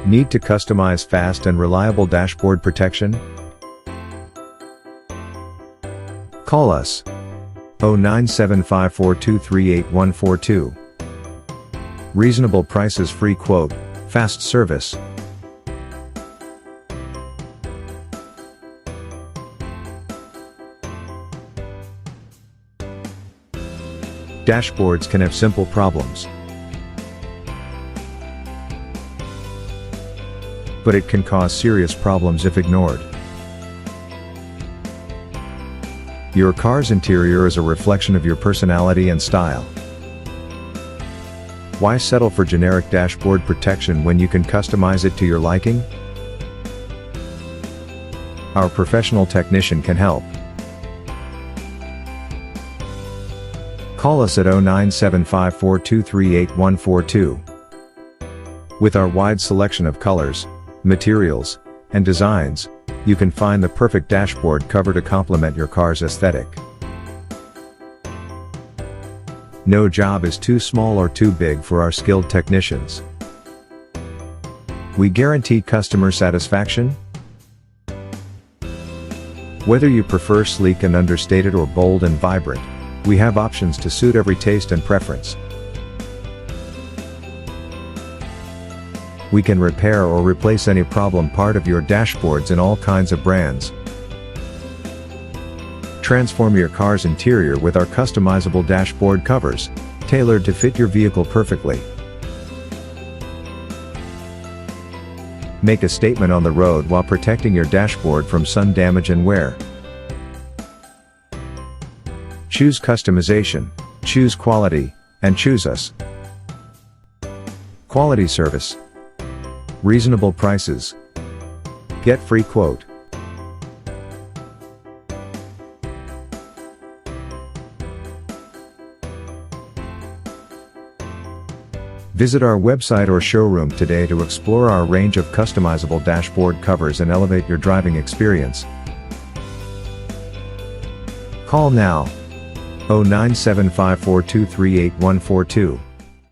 Need to customize fast and reliable dashboard protection? Call us 097542384142. Reasonable prices, free quote, fast service. Dashboards can have simple problems, but it can cause serious problems if ignored. Your car's interior is a reflection of your personality and style. Why settle for generic dashboard protection when you can customize it to your liking? Our professional technician can help. Call us at 097542384142. With our wide selection of colors, materials, and designs, you can find the perfect dashboard cover to complement your car's aesthetic. No job is too small or too big for our skilled technicians. We guarantee customer satisfaction. Whether you prefer sleek and understated or bold and vibrant, we have options to suit every taste and preference. We can repair or replace any problem part of your dashboards in all kinds of brands. Transform your car's interior with our customizable dashboard covers, tailored to fit your vehicle perfectly. Make a statement on the road while protecting your dashboard from sun damage and wear. Choose customization, choose quality, and choose us. Quality service. Reasonable prices. Get free quote. Visit our website or showroom today to explore our range of customizable dashboard covers and elevate your driving experience. Call now 097542384142.